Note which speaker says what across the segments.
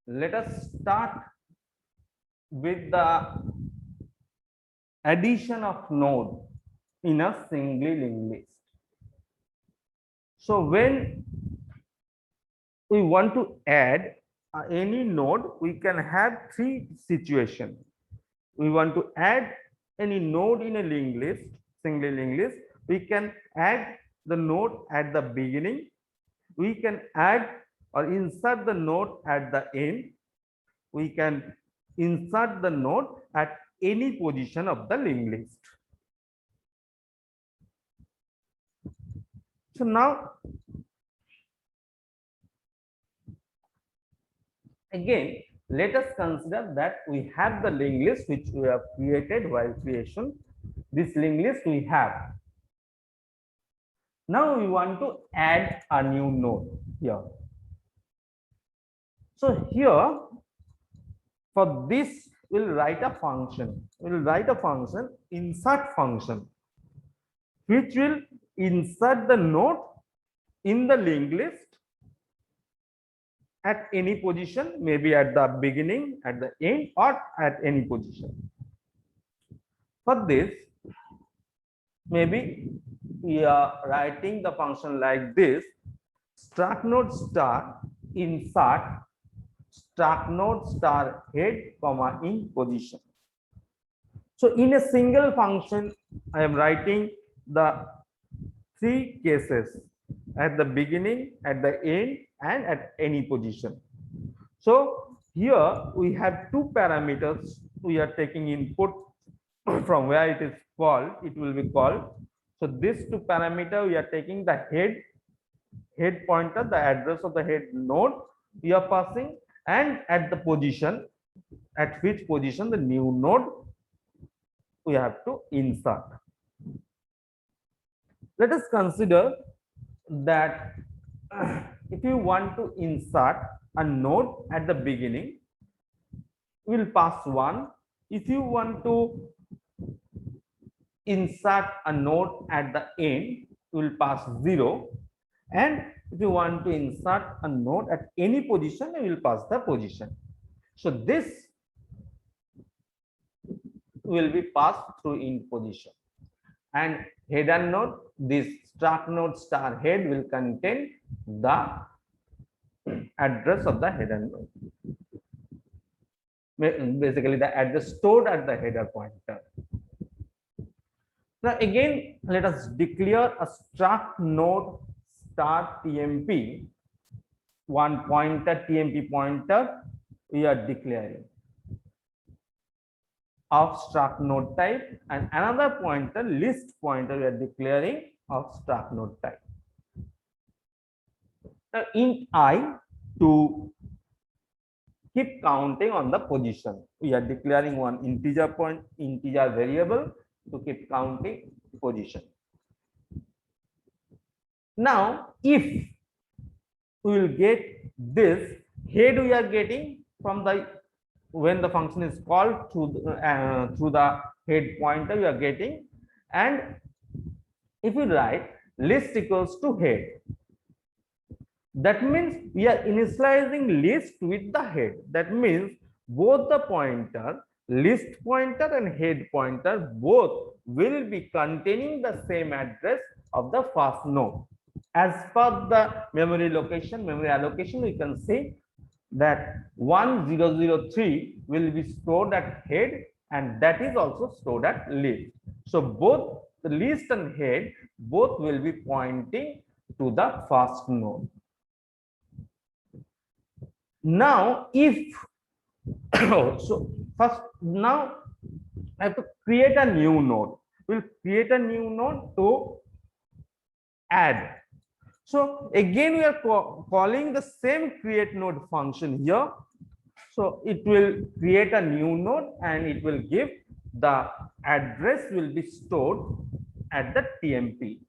Speaker 1: let us start with the addition of node in a single linked list. So when we want to add any node, we can have three situations. We want to add any node in a linked list, single linked list. We can add the node at the beginning. We can add or insert the node at the end. We can insert the node at any position of the linked list. So now again, let us consider that we have the linked list which we have created while creation. This linked list we have. Now we want to add a new node here. So here, for this, we'll write a function. We'll write a function, insert function, which will insert the node in the linked list at any position, maybe at the beginning, at the end, or at any position. For this, maybe we are writing the function like this: struct node star insert struct node star head comma in position. So in a single function, I am writing the three cases at the beginning, at the end, and at any position. So here we have two parameters. We are taking input from where it is called, it will be called. So this two parameter, we are taking the head pointer, the address of the head node we are passing, and at the position, at which position the new node we have to insert. Let us consider that if you want to insert a node at the beginning, we will pass 1. If you want to insert a node at the end, we will pass 0. And if you want to insert a node at any position, you will pass the position. So this will be passed through in position. And header node, this struct node star head will contain the address of the header node. Basically, the address stored at the header pointer. Now again, let us declare a struct node star TMP, one pointer TMP pointer we are declaring of struct node type, and another pointer list pointer we are declaring of struct node type. Now int I to keep counting on the position, we are declaring one integer variable to keep counting position. Now if we will get this head, we are getting from the when the function is called through the head pointer we are getting, and if you write list equals to head, that means we are initializing list with the head. That means both the pointer, list pointer and head pointer, both will be containing the same address of the first node. As per the memory allocation, we can say that 1003 will be stored at head, and that is also stored at list. So both the list and head both will be pointing to the first node. Now if so first, now I have to create a new node. We'll create a new node to add. So again we are calling the same create node function here. So it will create a new node and it will give the address will be stored at the TMP.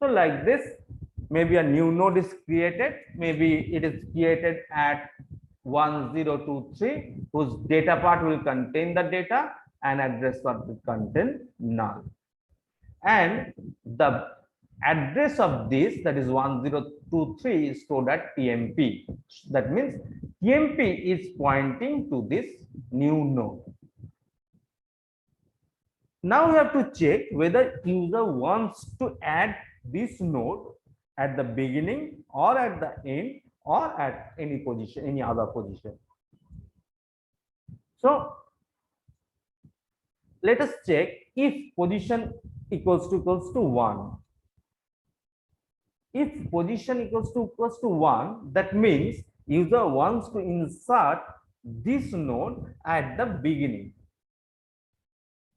Speaker 1: So like this, maybe a new node is created, maybe it is created at 1023, whose data part will contain the data and address part will contain null. And the address of this, that is 1023, 2, 3 is stored at TMP. That means TMP is pointing to this new node. Now we have to check whether user wants to add this node at the beginning or at the end or at any position, any other position. So let us check if position equals to 1. If position equals to 1, that means user wants to insert this node at the beginning.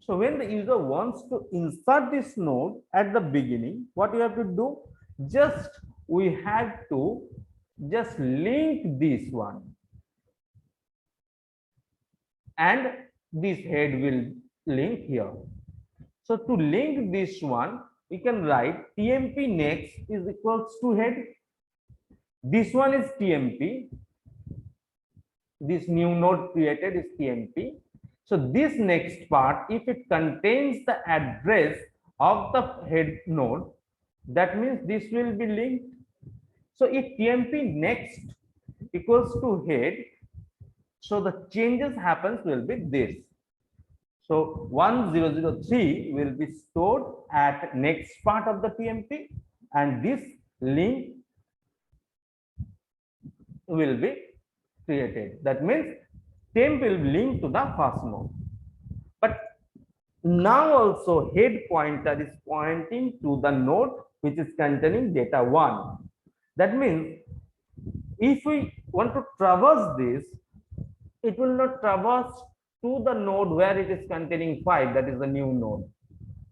Speaker 1: So when the user wants to insert this node at the beginning, what you have to do? We have to just link this one, and this head will link here. So to link this one, we can write TMP next is equals to head. This one is TMP. This new node created is TMP. So this next part, if it contains the address of the head node, that means this will be linked. So if TMP next equals to head, so the changes happens will be this. So 1003 will be stored at next part of the TMP, and this link will be created. That means temp will link to the first node. But now also head pointer is pointing to the node which is containing data 1. That means if we want to traverse this, it will not traverse to the node where it is containing 5, that is the new node.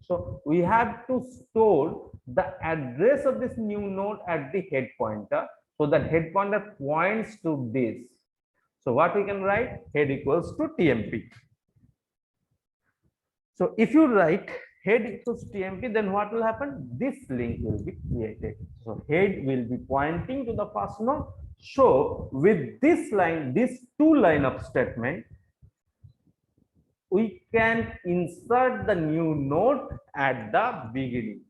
Speaker 1: So we have to store the address of this new node at the head pointer, so that head pointer points to this. So what we can write? Head equals to TMP. So if you write head equals to TMP, then what will happen? This link will be created. So head will be pointing to the first node. So with this line, this 2 line of statement, we can insert the new node at the beginning.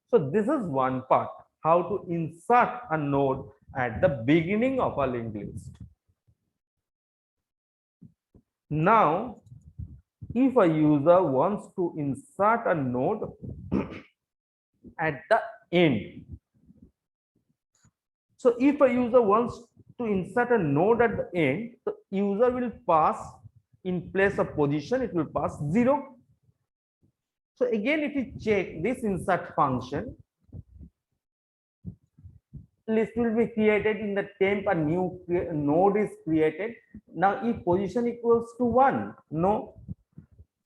Speaker 1: So this is one part, how to insert a node at the beginning of a linked list. Now, if a user wants to insert a node at the end, so if a user wants to insert a node at the end, the user will pass, in place of position, it will pass 0. So again, if you check this insert function, list will be created in the temp, a new node is created. Now if position equals to 1, no.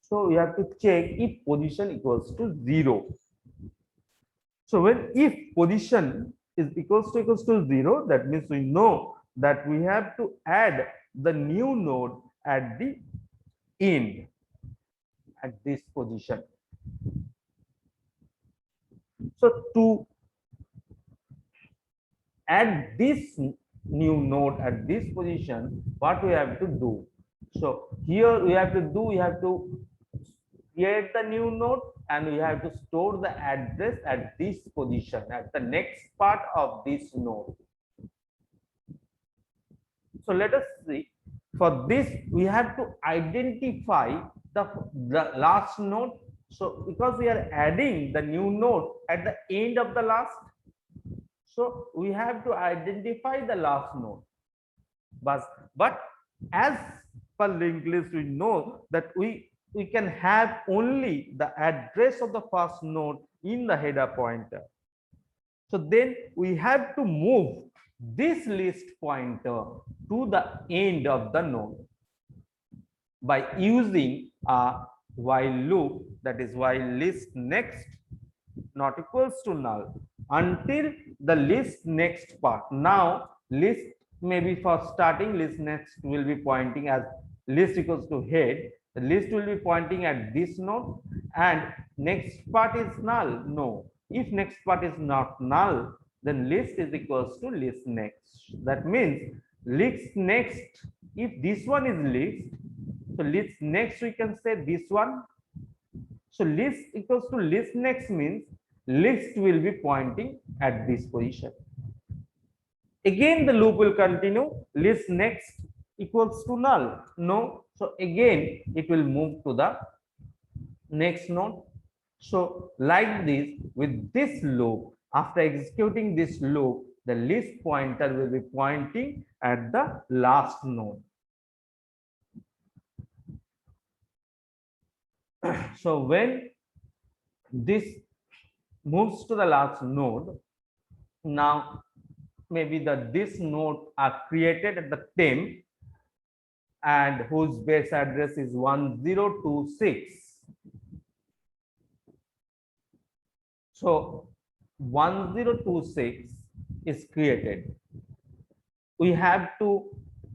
Speaker 1: So we have to check if position equals to 0. So when if position is equals to 0, that means we know that we have to add the new node at the end, at this position. So to add this new node at this position, what we have to do? So here we have to create the new node, and we have to store the address at this position, at the next part of this node. So let us see. For this, we have to identify the last node. So because we are adding the new node at the end of the last, so we have to identify the last node. But as per linked list, we know that we can have only the address of the first node in the header pointer. So then we have to move this list pointer to the end of the node by using a while loop, that is while list next not equals to null, until the list next part. Now list, maybe for starting, list next will be pointing as list equals to head. The list will be pointing at this node, and next part is null. No, if next part is not null, then list is equals to list next. That means list next, if this one is list, so list next we can say this one. So list equals to list next means list will be pointing at this position. Again, the loop will continue. List next equals to null. No. So again, it will move to the next node. So like this, with this loop, after executing this loop, the list pointer will be pointing at the last node. So when this moves to the last node, now maybe this node are created at the temp and whose base address is 1026. So 1026 is created. We have to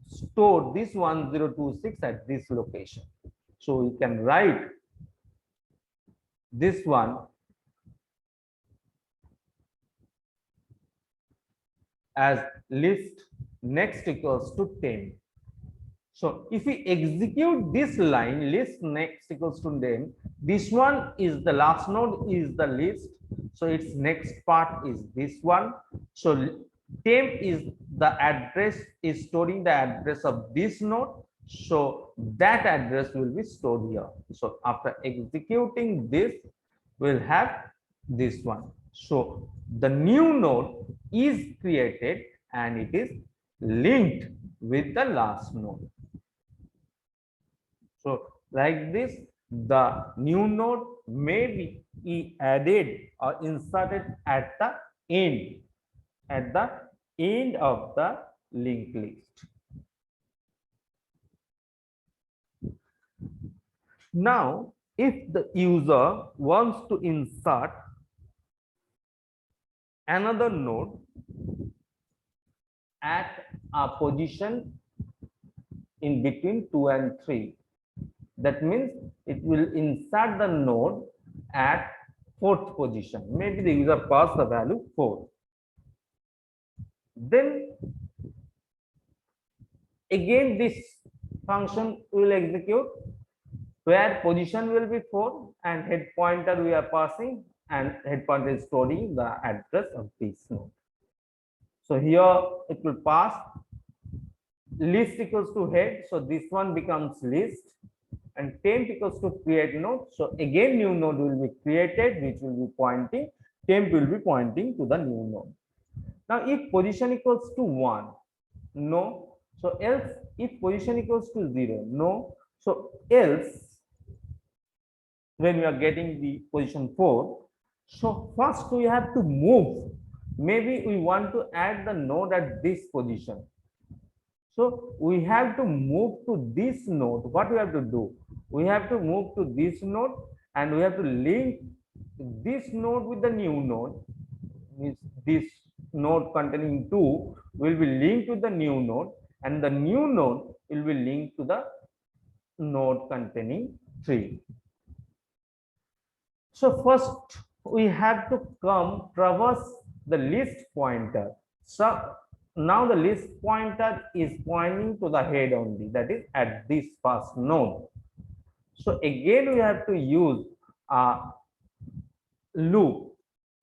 Speaker 1: store this 1026 at this location. So we can write this one as list next equals to 10. So if we execute this line, list next equals to 10, this one is the last node is the list. So its next part is this one. So temp is the address, is storing the address of this node. So that address will be stored here. So after executing this, we'll have this one. So the new node is created and it is linked with the last node. So like this, the new node may be added or inserted at the end of the linked list. Now, if the user wants to insert another node at a position in between 2 and 3, that means it will insert the node at 4th position. Maybe the user passed the value 4. Then again this function will execute where position will be 4 and head pointer we are passing, and head pointer is storing the address of this node. So here it will pass list equals to head, so this one becomes list, and temp equals to create node. So again new node will be created, which will be pointing, temp will be pointing to the new node. Now if position equals to 1, no. So else, if position equals to 0, no. So else, when we are getting the position 4, so first we have to move. Maybe we want to add the node at this position. So we have to move to this node. What we have to do? We have to move to this node and we have to link this node with the new node. Means this node containing 2 will be linked to the new node, and the new node will be linked to the node containing 3. So first we have to traverse the list pointer. So now the list pointer is pointing to the head only, that is at this first node. So again we have to use a loop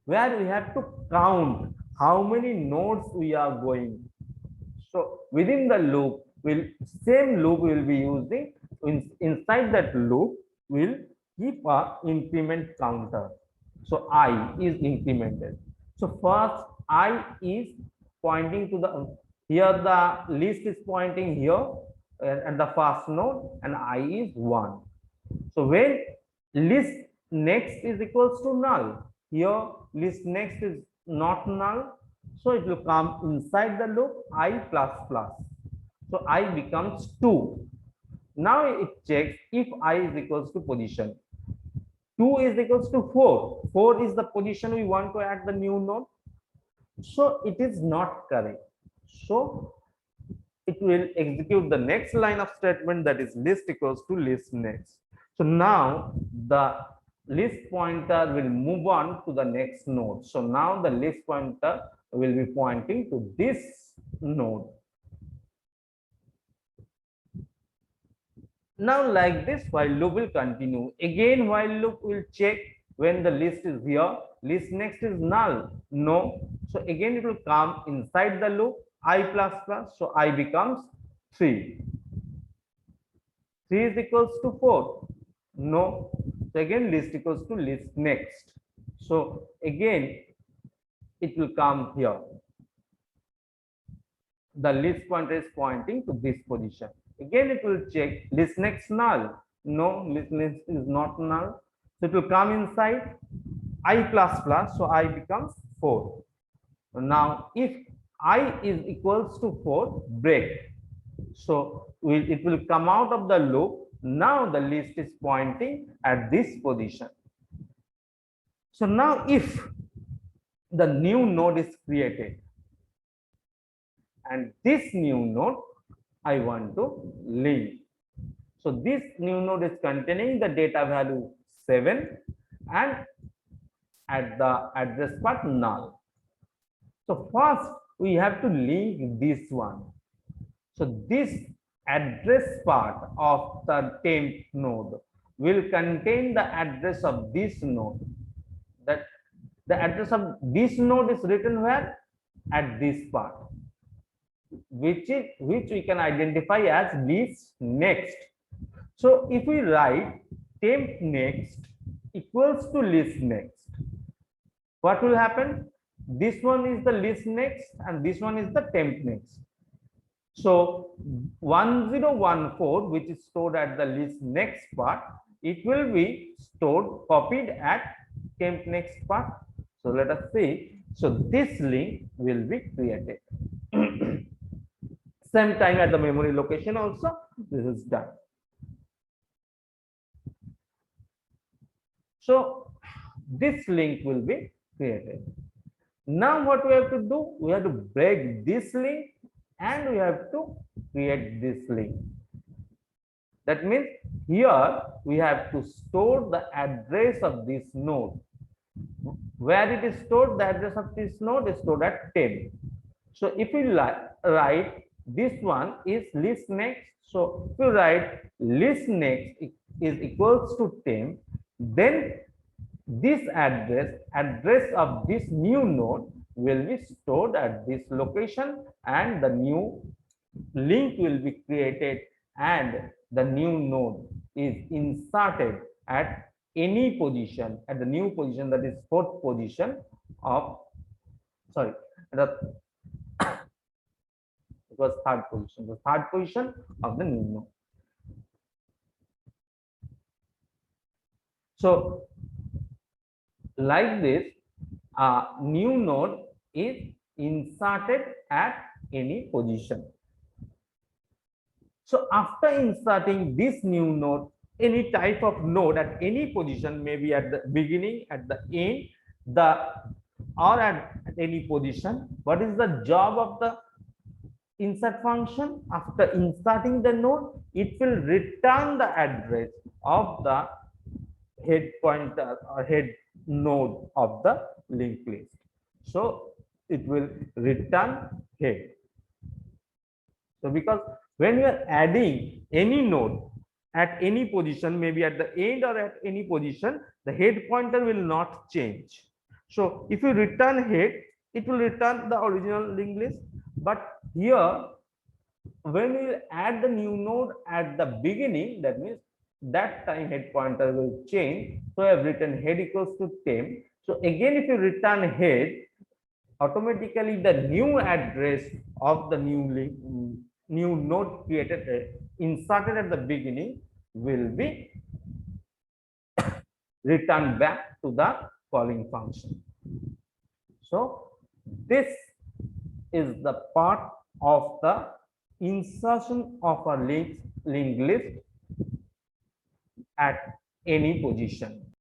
Speaker 1: where we have to count how many nodes we are going. So within the loop, same loop will be using, inside that loop will keep a increment counter. So I is incremented. So first I is pointing to the, here the list is pointing here at the first node, and I is 1. So when list next is equals to null, here list next is not null, so it will come inside the loop I plus plus. So I becomes 2. Now it checks if I is equals to position. 2 is equals to 4. 4 is the position we want to add the new node. So it is not correct. So it will execute the next line of statement, that is list equals to list next. So now the list pointer will move on to the next node. So now the list pointer will be pointing to this node. Now like this while loop will continue. Again while loop will check when the list is here, list next is null. No. So again it will come inside the loop I plus plus. So I becomes 3. 3 is equals to 4. No. So again list equals to list next. So again it will come here. The list pointer is pointing to this position. Again it will check list next null. No, list next is not null. So it will come inside I plus plus. So I becomes 4. Now if I is equals to 4, break. So it will come out of the loop. Now the list is pointing at this position. So now if the new node is created and this new node I want to link. So this new node is containing the data value 7 and at the address part null. So first we have to link this one. So this address part of the temp node will contain the address of this node. That the address of this node is written where? At this part, which we can identify as list next. So if we write temp next equals to list next, what will happen? This one is the list next and this one is the temp next. So 1014, which is stored at the list next part, it will be stored, copied at temp next part. So let us see. So this link will be created. Same time at the memory location also, this is done. So this link will be created. Now what we have to do? We have to break this link and we have to create this link. That means here we have to store the address of this node. Where it is stored, the address of this node is stored at 10. So if we write this one is list next, so if you write list next is equals to 10, then this address of this new node will be stored at this location and the new link will be created and the new node is inserted at any position, at the new position, that is fourth position of, sorry, it was third position, the third position of the new node. So like this, a new node is inserted at any position. So after inserting this new node, any type of node at any position, maybe at the beginning, at the end, or at any position, what is the job of the insert function? After inserting the node, it will return the address of the head pointer or head node of the linked list. So it will return head. So because when you are adding any node at any position, maybe at the end or at any position, the head pointer will not change. So if you return head, it will return the original linked list. But here, when you add the new node at the beginning, that means that time head pointer will change. So I have written head equals to 10. So again, if you return head, automatically the new address of the new node created, inserted at the beginning, will be returned back to the calling function. So this is the part of the insertion of a linked list at any position.